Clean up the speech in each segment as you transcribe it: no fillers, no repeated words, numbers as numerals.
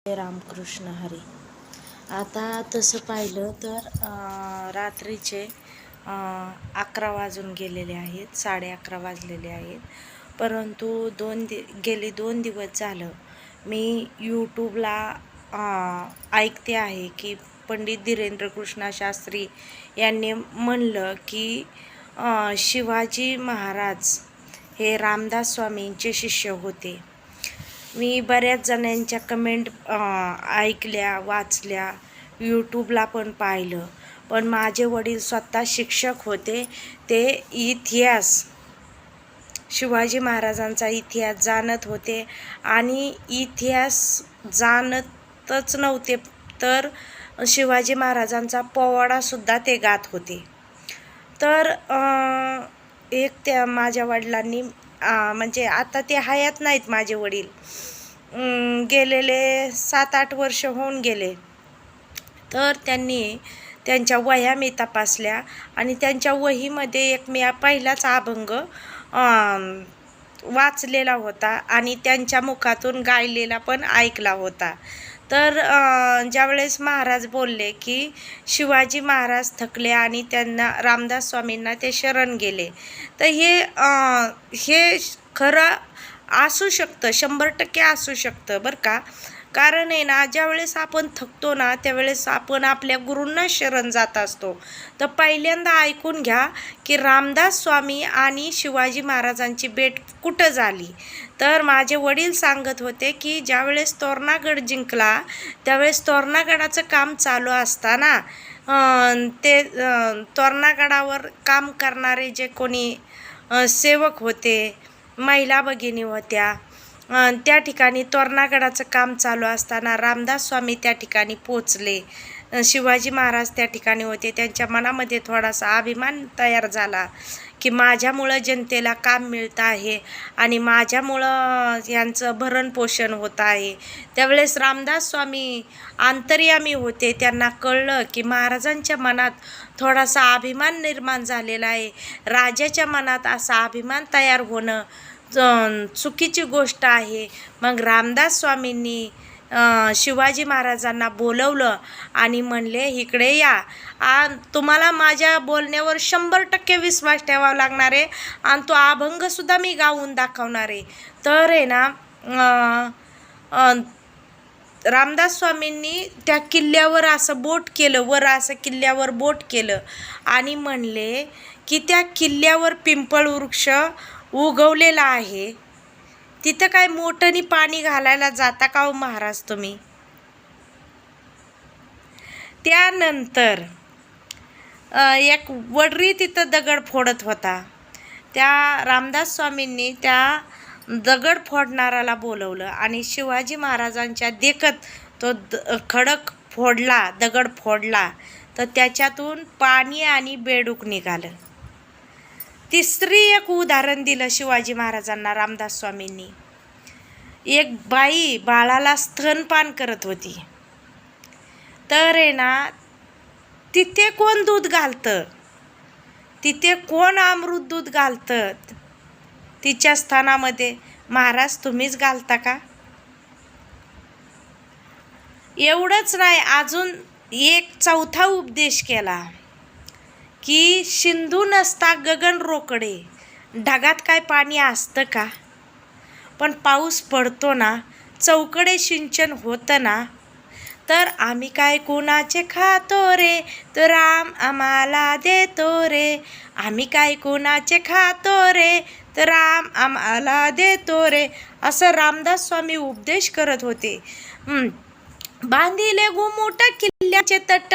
रामकृष्ण हरी. आता तसं पाहिलं तर रात्रीचे 11 वाजून गेलेले आहेत, 11:30 वाजलेले आहेत. परंतु गेले 2 दिवस झालं मी यूट्यूबला ऐकते आहे की पंडित धीरेंद्र कृष्णा शास्त्री यांनी म्हणलं की शिवाजी महाराज हे रामदास स्वामींचे शिष्य होते. मी बऱ्याच जणांच्या कमेंट ऐकल्या, वाचल्या, यूट्यूबला पण पाहिलं. पण माझे वडील स्वतः शिक्षक होते. ते इतिहास, शिवाजी महाराजांचा इतिहास जाणत होते आणि इतिहास जाणतच नव्हते तर शिवाजी महाराजांचा पोवाडासुद्धा ते गात होते. तर त्या माझ्या वडिलांनी म्हणजे आता ते हयात नाहीत माझे वडील, गेलेले 7-8 वर्ष होऊन गेले. तर त्यांनी त्यांच्या वह्या मी तपासल्या आणि त्यांच्या वहीमध्ये एक मी पहिलाच अभंग वाचलेला होता आणि त्यांच्या मुखातून गायलेला पण ऐकला होता. तर ज्यावेळेस महाराज बोलले की शिवाजी महाराज थकले आणि त्यांना रामदास स्वामींना ते शरण गेले, तर हे खरं असू शकतं, 100% असू शकतं बरं का. कारण आहे ना, ज्यावेळेस आपण थकतो ना त्यावेळेस आपण आपल्या गुरूंना शरण जात असतो. तर पहिल्यांदा ऐकून घ्या की रामदास स्वामी आणि शिवाजी महाराजांची भेट कुठं झाली. तर माझे वडील सांगत होते की ज्यावेळेस तोरणागड जिंकला त्यावेळेस तोरणागडाचं काम चालू असताना ते तोरणागडावर काम करणारे जे कोणी सेवक होते, महिला भगिनी होत्या, त्या ठिकाणी तोरणागडाचं काम चालू असताना रामदास स्वामी त्या ठिकाणी पोचले. शिवाजी महाराज त्या ठिकाणी होते. त्यांच्या मनामध्ये थोडासा अभिमान तयार झाला की माझ्यामुळं जनतेला काम मिळतं आहे आणि माझ्यामुळं यांचं भरणपोषण होत आहे. त्यावेळेस रामदास स्वामी अंतर्यामी होते. त्यांना कळलं की महाराजांच्या मनात थोडासा अभिमान निर्माण झालेला आहे. राजाच्या मनात असा अभिमान तयार होणं चुकीची गोष्ट आहे. मग रामदास स्वामींनी शिवाजी महाराजांना बोलवलं आणि म्हणले इकडे या, तुम्हाला माझ्या बोलण्यावर 100% विश्वास ठेवावा लागणार आहे आणि तो अभंगसुद्धा मी गाऊन दाखवणार आहे. तर आहे ना, रामदास स्वामींनी त्या किल्ल्यावर असं बोट केलं, वर असं किल्ल्यावर बोट केलं आणि म्हणले की त्या किल्ल्यावर पिंपळ वृक्ष उगवलेला आहे, तिथं काय मोठ्याने पाणी घालायला जाता का हो महाराज तुम्ही. त्यानंतर एक वडरी तिथं दगड फोडत होता. त्या रामदास स्वामींनी त्या दगड फोडणाऱ्याला बोलवलं आणि शिवाजी महाराजांच्या देखत तो खडक फोडला, दगड फोडला, तर त्याच्यातून पाणी आणि बेडूक निघालं. तिसरी एक उदाहरण दिलं शिवाजी महाराजांना रामदास स्वामींनी. एक बाई बाळाला स्तनपान करत होती. तर आहे ना, तिथे कोण दूध घालतं, तिथे कोण अमृत दूध घालतं तिच्या स्थानामध्ये, महाराज तुम्हीच घालता का. एवढंच नाही, अजून एक चौथा उपदेश केला की सिंधू नसता गगन रोकडे, ढगात काय पाणी असतं का, पण पाऊस पडतो ना, चौकडे सिंचन होतं ना, तर आम्ही काय कोणाचे खातो रे, तर राम आम्हाला देतो रे, आम्ही काय कोणाचे खातो रे, तर राम आम्हाला देतो रे, असं रामदास स्वामी उपदेश करत होते. बांधिले घुमुट किल्ल्याचे तट,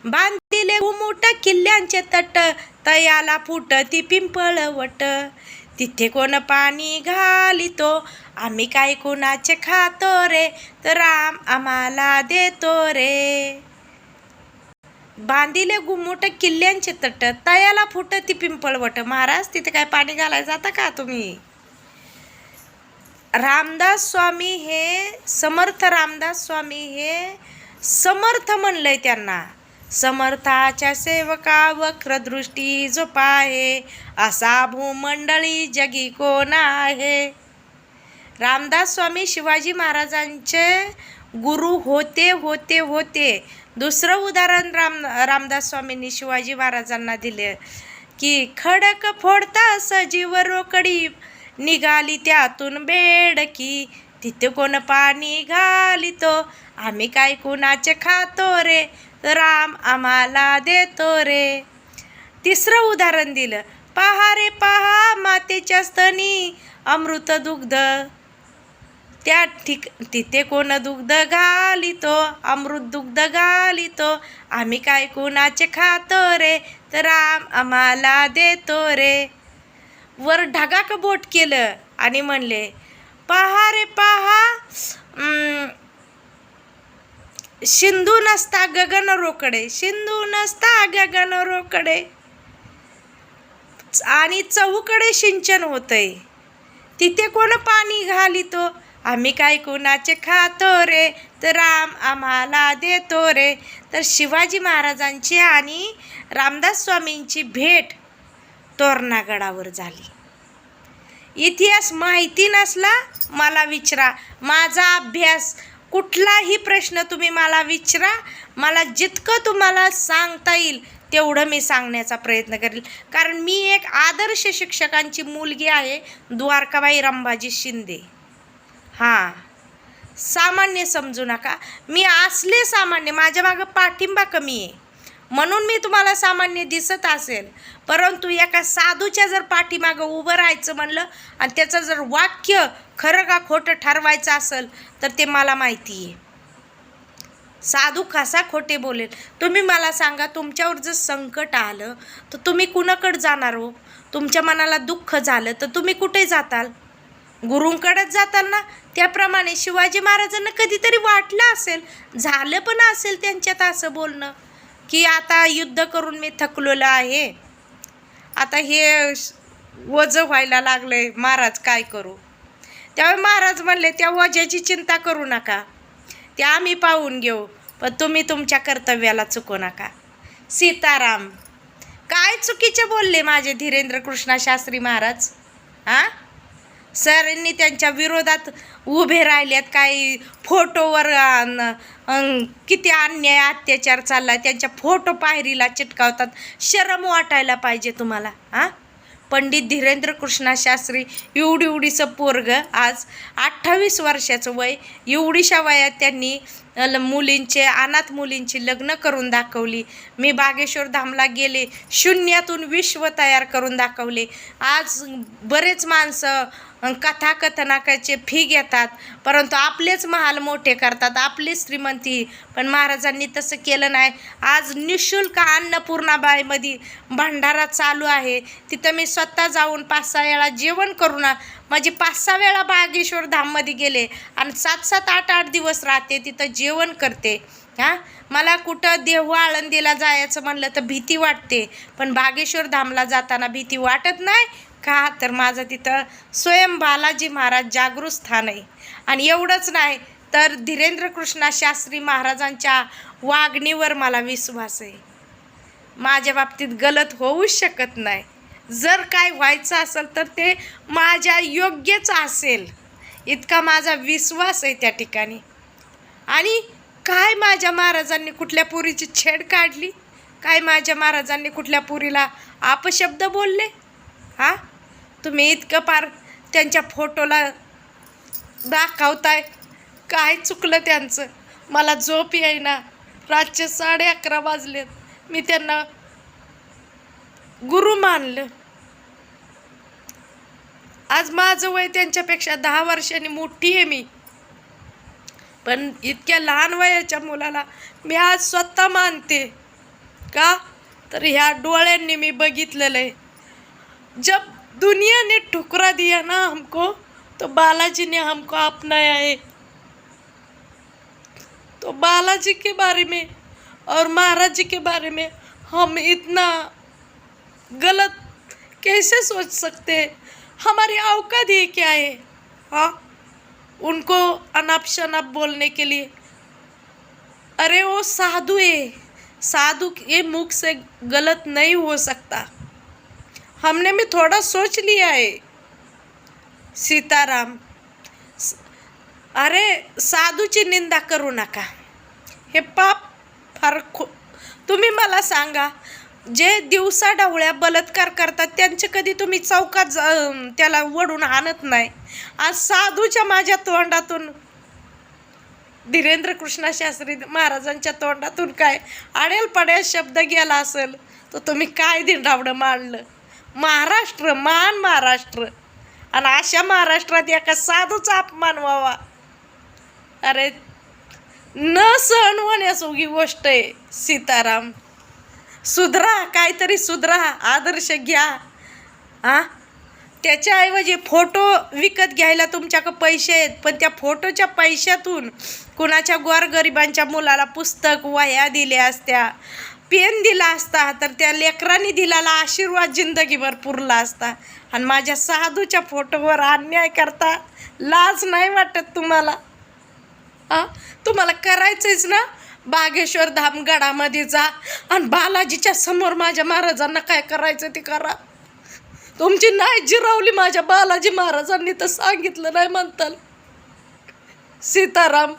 बांधिले घुमुट किल्ल्यांचे तट, तयाला फुटती पिंपळवट, तिथे कोण पाणी घालितो, आम्ही काय कोणाचे खातो रे, तर राम आम्हाला देतो रे. बांधिले घुमुट किल्ल्यांचे तट, तयाला फुटती पिंपळवट, महाराज तिथे काय पाणी घालायला जाता का तुम्ही. रामदास स्वामी हे समर्थ, रामदास स्वामी हे समर्थ म्हणलंय त्यांना. समर्थाच्या सेवका वक्रदृष्टी जो पाहे, असा भूमंडळी जगी कोण आहे. रामदास स्वामी शिवाजी महाराजांचे गुरु होते होते होते. दुसरं उदाहरण रामदास स्वामींनी शिवाजी महाराजांना दिले की खडक फोडता सजीव रोकडी, निघाली त्यातून बेडकी, तिथे कोण पाणी घालितो, आम्ही काय कुणाचे खातो रे, राम आम्हाला देतो रे. तिसरं उदाहरण दिलं, पहा रे पहा मातेच्या स्तनी अमृत दुग्ध, तिथे कोण दुग्ध घालितो, अमृत दुग्ध घालितो, आम्ही काय कुणाचे खातो रे, तर राम आम्हाला देतो रे. वर ढगाक बोट केलं आणि म्हणले, पहा रे पहा सिंधू नसता गगन रोकडे, सिंधू नसता गगन रोकडे, आणि चहूकडे सिंचन होतंय, तिथे कोण पाणी घालितो, आम्ही काय कुणाचे खातो रे, तर राम आम्हाला देतो रे. तर शिवाजी महाराजांची आणि रामदास स्वामींची भेट तोरणागडावर झाली. इतिहास माहिती नसला मला विचारा, माझा अभ्यास, कुठलाही प्रश्न तुम्ही मला विचारा, मला जितकं तुम्हाला सांगता येईल तेवढं मी सांगण्याचा प्रयत्न करेल. कारण मी एक आदर्श शिक्षकांची मुलगी आहे, द्वारकाबाई रंभाजी शिंदे. हां, सामान्य समजू नका, मी असले सामान्य, माझ्या मागं पाठिंबा कमी आहे म्हणून मी तुम्हाला सामान्य दिसत असेल, परंतु एका साधूच्या जर पाठीमागं उभं राहायचं म्हणलं आणि त्याचं जर वाक्य खरं का खोटं ठरवायचं असेल तर ते मला माहिती आहे. साधू कसा खोटे बोलेल? तुम्ही मला सांगा, तुमच्यावर जर संकट आलं तर तुम्ही कुणाकडे जाणार हो? तुमच्या मनाला दुःख झालं तर तुम्ही कुठे जाताल? गुरूंकडेच जाताल ना. त्याप्रमाणे शिवाजी महाराजांना कधीतरी वाटलं असेल, झालं पण असेल त्यांच्यात असं बोलणं की आता युद्ध करून मी थकलेलं आहे, आता हे वजं व्हायला लागलंय, महाराज काय करू? त्यावेळी महाराज म्हणले, त्या वजाची चिंता करू नका, ते आम्ही पाहून घेऊ, पण तुम्ही तुमच्या कर्तव्याला चुकू नका. सीताराम. काय चुकीचे बोलले माझे धीरेंद्र कृष्णा शास्त्री महाराज? हां, सरांनी त्यांच्या विरोधात उभे राहिलेत, काही फोटोवर किती अन्याय अत्याचार चालला, त्यांच्या फोटो पायरीला चिटकावतात. शरम वाटायला पाहिजे तुम्हाला. हां, पंडित धीरेंद्र कृष्णा शास्त्री एवढीचं पोरगं, आज 28 वर्षाचं वय, एवढीशा वयात त्यांनी मुलींचे, अनाथ मुलींची लग्न करून दाखवली. मी बागेश्वर धामला गेले, शून्यातून विश्व तयार करून दाखवले. आज बरेच माणसं कथाकथनाकाचे फी घेतात, परंतु आपलेच महाल मोठे करतात, आपलीच श्रीमंती. पण महाराजांनी तसं केलं नाही. आज निःशुल्क अन्नपूर्णाबाईमध्ये भंडारा चालू आहे, तिथं मी स्वतः जाऊन 5-6 वेळा जेवण करून, माझी 5-6 वेळा बागेश्वर धाममध्ये गेले आणि 7-7, 8-8 दिवस राहते, तिथं जेवण करते. हां, मला कुठं देहू आळंदीला जायचं म्हणलं तर भीती वाटते, पण बागेश्वर धामला जाताना भीती वाटत नाही का? तर माझं तिथं स्वयं बालाजी महाराज जागृत स्थान आहे. आणि एवढंच नाही तर धीरेंद्र कृष्णा शास्त्री महाराजांच्या वागणीवर मला विश्वास आहे. माझ्या बाबतीत गलत होऊच शकत नाही. जर काय व्हायचं असेल तर ते माझ्या योग्यच असेल, इतका माझा विश्वास आहे त्या ठिकाणी. आणि काय माझ्या महाराजांनी कुठल्या पुरीची छेड काढली? काय माझ्या महाराजांनी कुठल्या पुरीला अपशब्द बोलले? हां, तुम्ही इतकं पार त्यांच्या फोटोला दाखवताय, काय चुकलं त्यांचं? मला झोप येईना, रातचे 11:30 वाजलेत, मी त्यांना गुरु मानलं. आज माझं वय त्यांच्यापेक्षा 10 वर्षांनी मोठी आहे मी, पण इतक्या लहान वयाच्या मुलाला मी आज स्वतः मानते. का? तर ह्या डोळ्यांनी मी बघितलेलं आहे. जब दुनिया ने ठुकरा दिया ना हमको, तो बालाजी ने हमको अपनाया है. तो बालाजी के बारे में और महाराज जी के बारे में हम इतना गलत कैसे सोच सकते हैं? हमारी औकात ही क्या है? हाँ, उनको अनाप शनाप बोलने के लिए. अरे वो साधु है, साधु के मुख से गलत नहीं हो सकता. हमने भी थोड़ा सोच लिया है. सीताराम. अरे साधूची निंदा करू नका, हे पाप फार तुम्ही मला सांगा, जे दिवसा ढवळ्या बलात्कार करतात त्यांचे कधी तुम्ही चौकात त्याला वडून आणत नाही. आज साधूच्या माझ्या तोंडातून, धीरेंद्र कृष्णा शास्त्री महाराजांच्या तोंडातून काय आडेल पडेल शब्द गेला असेल तर तुम्ही काय दिंडावडं मांडलं. महाराष्ट्र, महान महाराष्ट्र, आणि अशा महाराष्ट्रात एका साधूचा अपमान व्हावा, अरे न सहन होण्याजोगी गोष्ट आहे. सीताराम, सुधरा, काहीतरी सुधरा, आदर्श घ्या. त्याच्याऐवजी फोटो विकत घ्यायला तुमच्याकडे पैसे आहेत, पण त्या फोटोच्या पैशातून कुणाच्या गोरगरिबांच्या मुलाला पुस्तक वह्या दिल्या असत्या, पेन दिला असता, तर त्या लेकरांनी दिलेला आशीर्वाद जिंदगीभर पुरला असता. आणि माझ्या साधूच्या फोटोवर अन्याय करता लाज नाही वाटत तुम्हाला? तुम्हाला करायचंच ना, बागेश्वर धाम गडामध्ये जा आणि बालाजीच्या समोर माझ्या महाराजांना काय करायचं ते करा. तुमची नाही जिरवली माझ्या बालाजी महाराजांनी तर सांगितलं नाही म्हणताल. सीताराम.